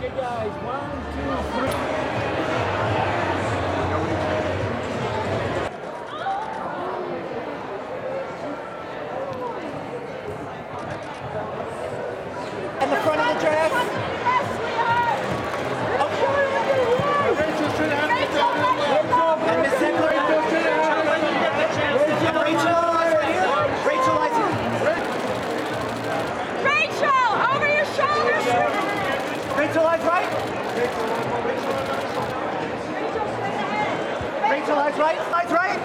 Okay, guys, 1, 2, 3. In the front of the dress. And Miss Zegler. Rachel, over your shoulders. Rachel, eyes right. Rachel, eyes right. Eyes right.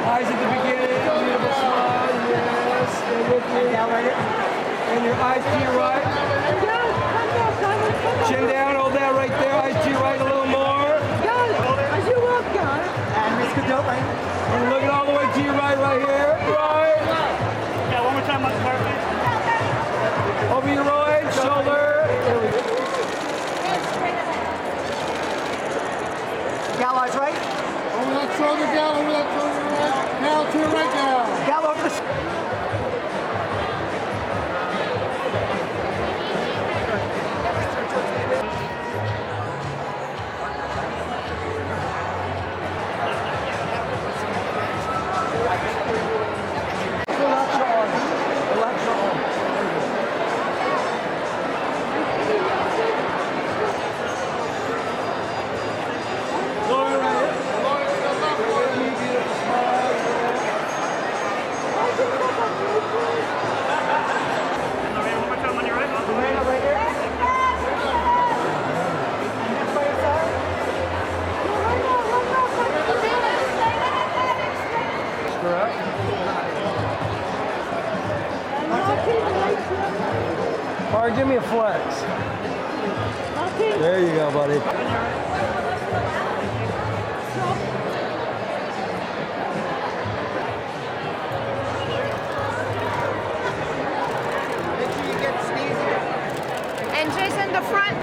Eyes at the beginning, beautiful smile, yes, and with you. And your eyes to your right. Chin down, hold that right there, eyes to your right a little more. As you walk down. And Miss Gadot, right? And look all the way to your right, right here. Right. Yeah, one more time on the carpet. Over your right, shoulder. There we go. Gal, eyes right. Over that shoulder, gal, over that shoulder, right. Gal, to your right, gal. Gal, over the... All right, give me a flex. There you go, buddy. And Jason, the front.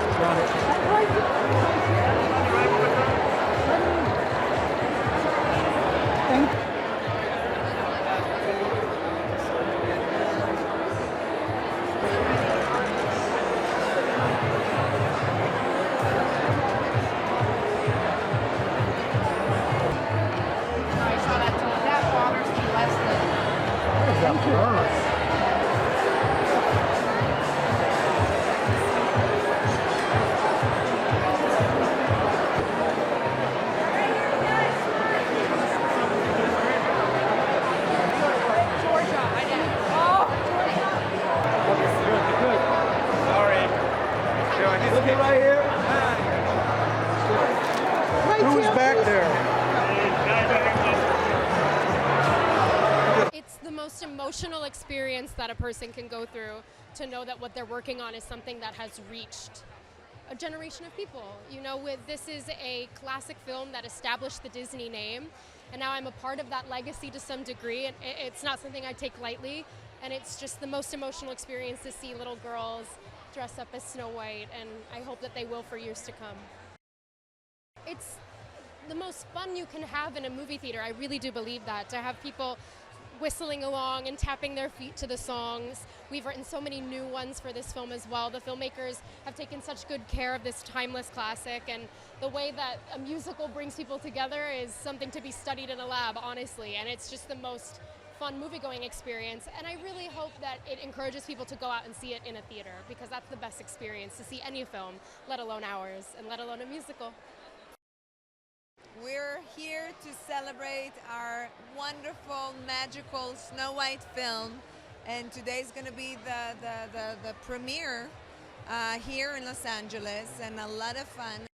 Look at right here. Who's back there? It's the most emotional experience that a person can go through to know that what they're working on is something that has reached a generation of people. You know, this is a classic film that established the Disney name, and now I'm a part of that legacy to some degree. And it's not something I take lightly, and it's just the most emotional experience to see little girls dress up as Snow White, and I hope that they will for years to come. It's the most fun you can have in a movie theater. I really do believe that, to have people whistling along and tapping their feet to the songs. We've written so many new ones for this film as well. The filmmakers have taken such good care of this timeless classic, and the way that a musical brings people together is something to be studied in a lab, honestly, and it's just the most fun movie-going experience, and I really hope that it encourages people to go out and see it in a theater, because that's the best experience to see any film, let alone ours, and let alone a musical. We're here to celebrate our wonderful, magical Snow White film, and today's going to be the premiere here in Los Angeles, and a lot of fun.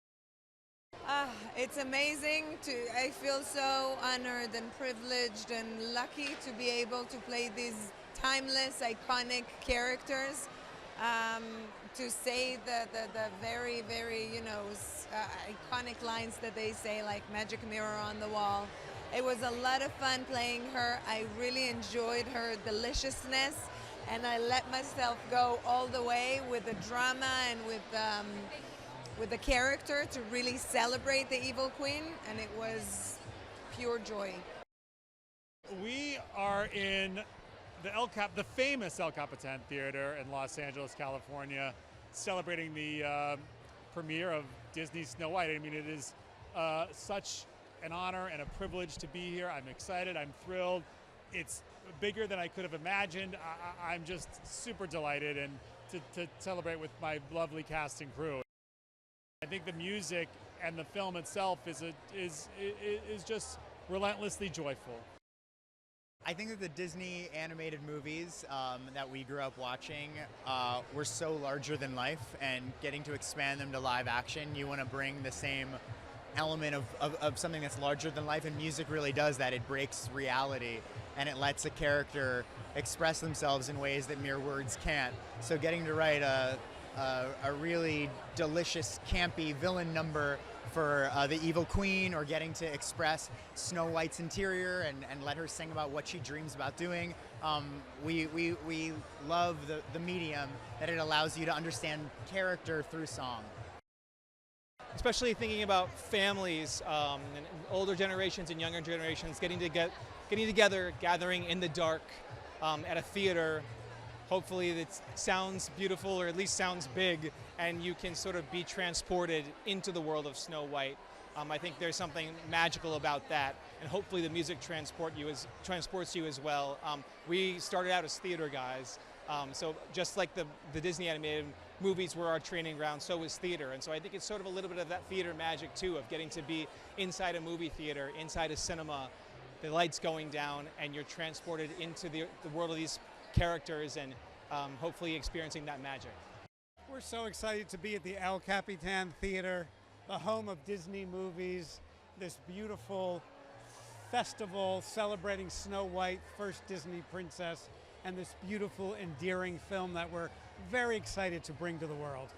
It's amazing. I feel so honored and privileged and lucky to be able to play these timeless, iconic characters. To say the very, very, iconic lines that they say, like magic mirror on the wall. It was a lot of fun playing her. I really enjoyed her deliciousness, and I let myself go all the way with the drama and with the character to really celebrate the evil queen, and it was pure joy. We are in the famous El Capitan Theater in Los Angeles, California, celebrating the premiere of Disney's Snow White. I mean, it is such an honor and a privilege to be here. I'm excited. I'm thrilled. It's bigger than I could have imagined. I'm just super delighted and to celebrate with my lovely cast and crew. I think the music and the film itself is just relentlessly joyful. I think that the Disney animated movies that we grew up watching were so larger than life, and getting to expand them to live action, you want to bring the same element of something that's larger than life, and music really does that. It breaks reality, and it lets a character express themselves in ways that mere words can't. So getting to write a really delicious, campy villain number for the evil queen, or getting to express Snow White's interior and let her sing about what she dreams about doing. We love the medium that it allows you to understand character through song. Especially thinking about families and older generations and younger generations getting together, gathering in the dark at a theater. Hopefully it sounds beautiful, or at least sounds big, and you can sort of be transported into the world of Snow White. I think there's something magical about that, and hopefully the music transports you as well. We started out as theater guys, so just like the Disney animated movies were our training ground, so was theater. And so I think it's sort of a little bit of that theater magic too, of getting to be inside a movie theater, inside a cinema, the lights going down, and you're transported into the world of these characters, and hopefully experiencing that magic. We're so excited to be at the El Capitan Theater, the home of Disney movies, this beautiful festival celebrating Snow White, first Disney princess, and this beautiful, endearing film that we're very excited to bring to the world.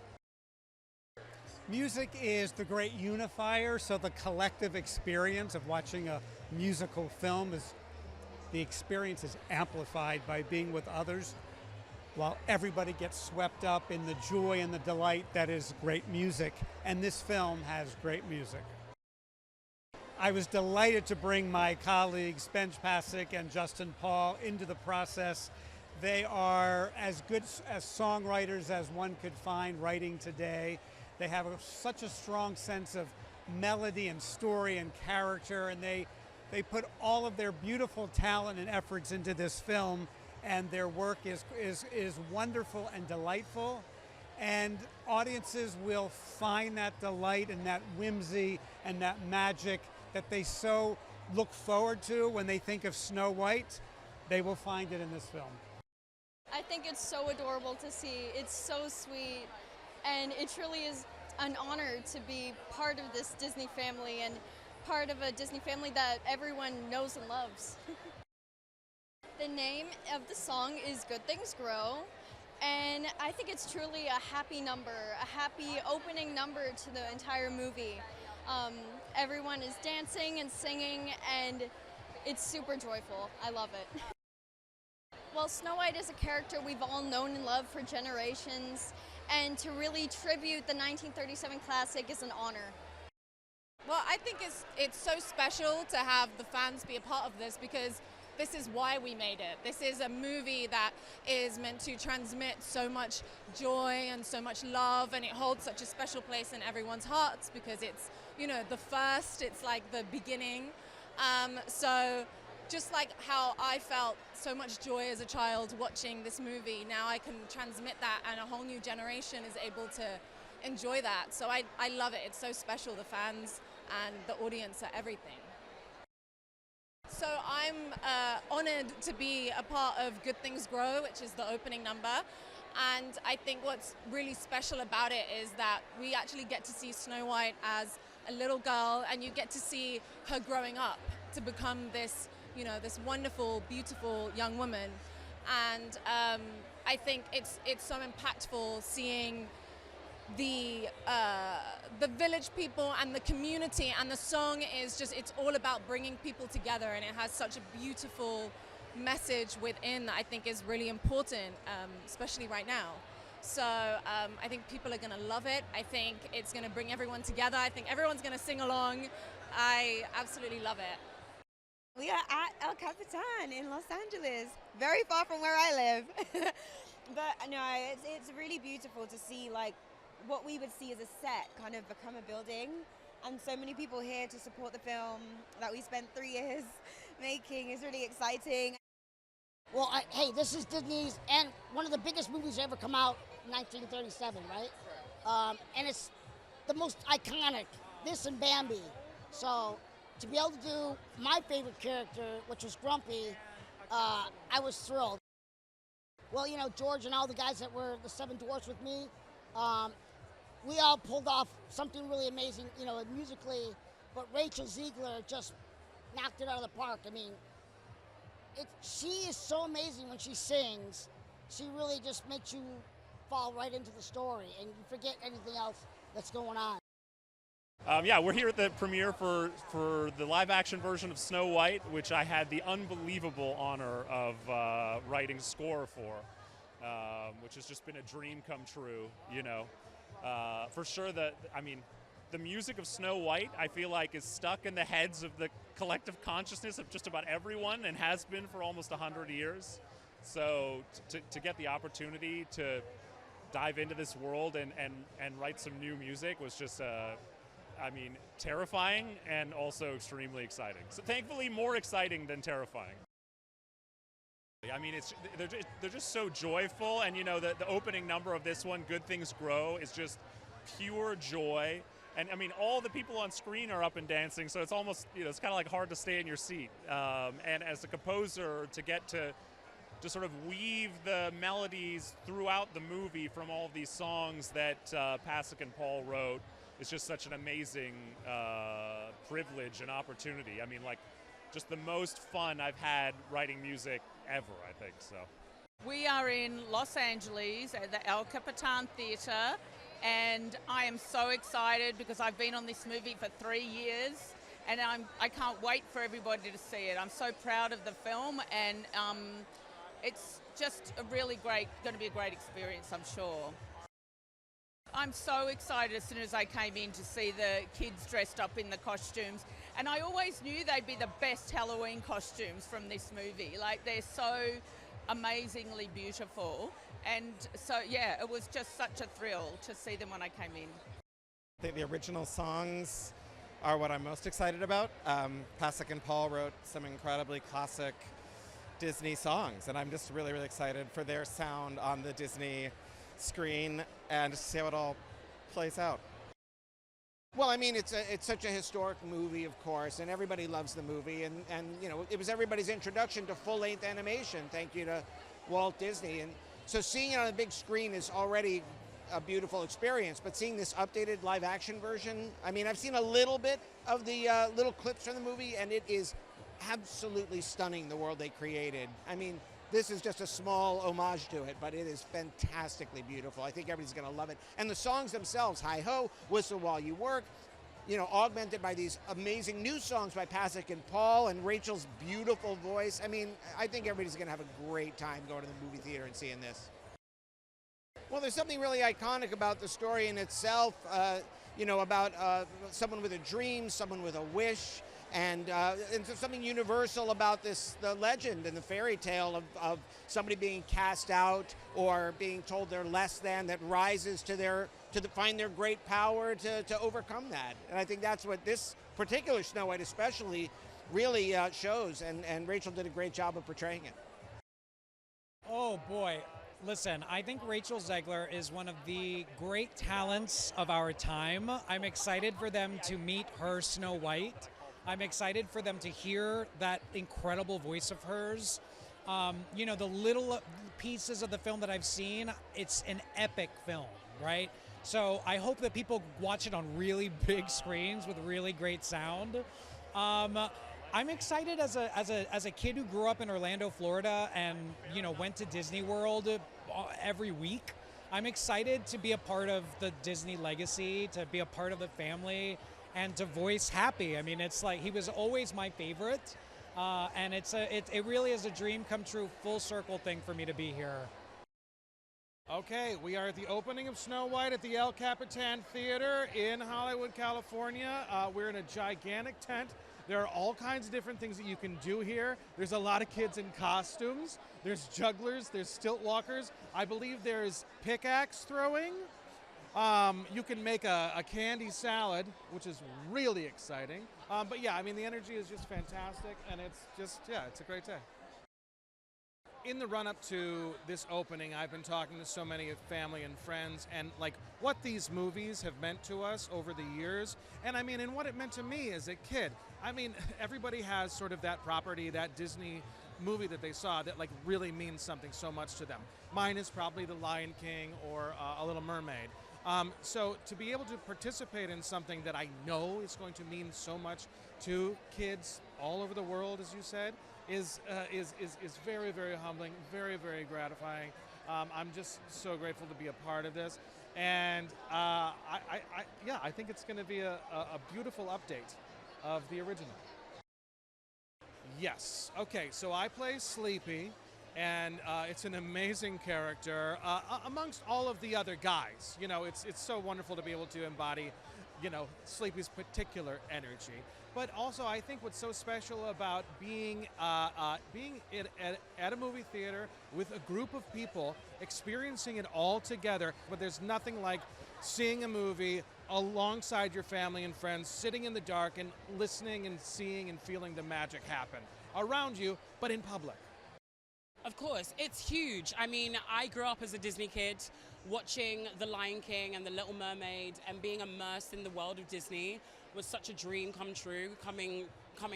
Music is the great unifier, so the collective experience of watching a musical film the experience is amplified by being with others, while everybody gets swept up in the joy and the delight that is great music. And this film has great music. I was delighted to bring my colleagues Benj Pasek and Justin Paul into the process. They are as good as songwriters as one could find writing today. They have such a strong sense of melody and story and character, and they put all of their beautiful talent and efforts into this film, and their work is wonderful and delightful. And audiences will find that delight and that whimsy and that magic that they so look forward to when they think of Snow White. They will find it in this film. I think it's so adorable to see. It's so sweet, and it truly is an honor to be part of this Disney family, and part of a Disney family that everyone knows and loves. The name of the song is Good Things Grow, and I think it's truly a happy number, a happy opening number to the entire movie. Everyone is dancing and singing, and it's super joyful. I love it. Well, Snow White is a character we've all known and loved for generations, and to really tribute the 1937 classic is an honor. Well, I think it's so special to have the fans be a part of this, because this is why we made it. This is a movie that is meant to transmit so much joy and so much love, and it holds such a special place in everyone's hearts because it's, you know, the first, it's like the beginning. So just like how I felt so much joy as a child watching this movie, now I can transmit that, and a whole new generation is able to enjoy that. So I love it. It's so special, the fans and the audience are everything. So I'm honored to be a part of Good Things Grow, which is the opening number. And I think what's really special about it is that we actually get to see Snow White as a little girl, and you get to see her growing up to become this, you know, this wonderful, beautiful young woman. And I think it's so impactful seeing the village people and the community, and the song is just, it's all about bringing people together, and it has such a beautiful message within that I think is really important, especially right now. So I think people are going to love it. I think it's going to bring everyone together. I think everyone's going to sing along. I absolutely love it. We are at El Capitan in Los Angeles, very far from where I live. But no, it's really beautiful to see like what we would see as a set kind of become a building, and so many people here to support the film that we spent 3 years making is really exciting. Well, hey, this is Disney's and one of the biggest movies to ever come out, 1937, right? And it's the most iconic, this and Bambi. So to be able to do my favorite character, which was Grumpy, I was thrilled. Well, you know, George and all the guys that were the 7 Dwarfs with me, we all pulled off something really amazing, you know, musically, but Rachel Zegler just knocked it out of the park. I mean, she is so amazing when she sings. She really just makes you fall right into the story and you forget anything else that's going on. Yeah, we're here at the premiere for the live-action version of Snow White, which I had the unbelievable honor of writing score for, which has just been a dream come true, you know. For sure, the music of Snow White, I feel like, is stuck in the heads of the collective consciousness of just about everyone and has been for almost 100 years. So to get the opportunity to dive into this world and write some new music was just terrifying and also extremely exciting. So thankfully more exciting than terrifying. I mean, they're just so joyful, and you know, the opening number of this one, Good Things Grow, is just pure joy. And I mean, all the people on screen are up and dancing, so it's almost, you know, it's kind of like hard to stay in your seat. And as a composer, to get to sort of weave the melodies throughout the movie from all of these songs that Pasek and Paul wrote, it's just such an amazing privilege and opportunity. I mean, like, just the most fun I've had writing music ever, I think, so. We are in Los Angeles at the El Capitan Theatre, and I am so excited because I've been on this movie for 3 years, and I can't wait for everybody to see it. I'm so proud of the film, and it's just going to be a great experience, I'm sure. I'm so excited as soon as I came in to see the kids dressed up in the costumes. And I always knew they'd be the best Halloween costumes from this movie. Like, they're so amazingly beautiful. And so, yeah, it was just such a thrill to see them when I came in. I think the original songs are what I'm most excited about. Pasek and Paul wrote some incredibly classic Disney songs, and I'm just really, really excited for their sound on the Disney screen and to see how it all plays out. Well, I mean, it's such a historic movie, of course, and everybody loves the movie, and you know, it was everybody's introduction to full-length animation, thank you to Walt Disney. And so seeing it on a big screen is already a beautiful experience, but seeing this updated live-action version, I mean, I've seen a little bit of the little clips from the movie, and it is absolutely stunning, the world they created. I mean, this is just a small homage to it, but it is fantastically beautiful. I think everybody's going to love it. And the songs themselves, Hi-Ho, Whistle While You Work, you know, augmented by these amazing new songs by Pasek and Paul and Rachel's beautiful voice. I mean, I think everybody's going to have a great time going to the movie theater and seeing this. Well, there's something really iconic about the story in itself, you know, about someone with a dream, someone with a wish, and something universal about the legend and the fairy tale of somebody being cast out or being told they're less than, that rises to find their great power to overcome that. And I think that's what this particular Snow White especially really shows, and Rachel did a great job of portraying it. Oh boy, listen, I think Rachel Zegler is one of the great talents of our time. I'm excited for them to meet her Snow White. I'm excited for them to hear that incredible voice of hers. You know, the little pieces of the film that I've seen, it's an epic film, right? So I hope that people watch it on really big screens with really great sound. I'm excited as a kid who grew up in Orlando, Florida, and you know, went to Disney World every week. I'm excited to be a part of the Disney legacy, to be a part of the family, and to voice Happy. I mean, it's like, he was always my favorite, and it really is a dream come true, full circle thing for me to be here. Okay, we are at the opening of Snow White at the El Capitan Theater in Hollywood, California. We're in a gigantic tent There are all kinds of different things that you can do here. There's a lot of kids in costumes. There's jugglers, there's stilt walkers. I believe there's pickaxe throwing. You can make a candy salad, which is really exciting. But yeah, I mean, the energy is just fantastic, and it's just, yeah, it's a great day. In the run-up to this opening, I've been talking to so many family and friends, and like what these movies have meant to us over the years, and I mean, and what it meant to me as a kid. I mean, everybody has sort of that property, that Disney movie that they saw that like really means something so much to them. Mine is probably The Lion King or A Little Mermaid. So to be able to participate in something that I know is going to mean so much to kids all over the world, as you said, is very, very humbling, very, very gratifying. I'm just so grateful to be a part of this, and I think it's going to be a beautiful update of the original. Yes. Okay. So I play Sleepy, and it's an amazing character amongst all of the other guys. You know, it's so wonderful to be able to embody, you know, Sleepy's particular energy. But also, I think what's so special about being at a movie theater with a group of people, experiencing it all together, but there's nothing like seeing a movie alongside your family and friends, sitting in the dark and listening and seeing and feeling the magic happen around you, but in public. Of course, it's huge. I mean, I grew up as a Disney kid watching The Lion King and The Little Mermaid, and being immersed in the world of Disney was such a dream come true, coming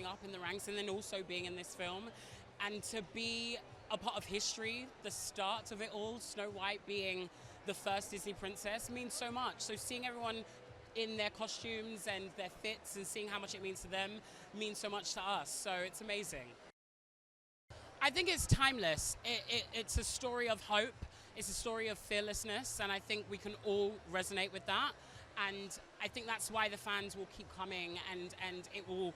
up in the ranks and then also being in this film. And to be a part of history, the start of it all, Snow White being the first Disney princess, means so much. So seeing everyone in their costumes and their fits and seeing how much it means to them means so much to us. So it's amazing. I think it's timeless. It's a story of hope. It's a story of fearlessness, and I think we can all resonate with that. And I think that's why the fans will keep coming, and it will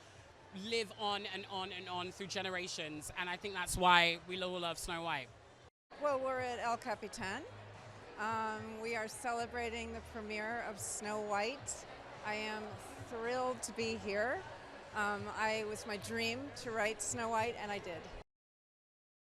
live on and on and on through generations. And I think that's why we all love Snow White. Well, we're at El Capitan. We are celebrating the premiere of Snow White. I am thrilled to be here. It was my dream to write Snow White, and I did.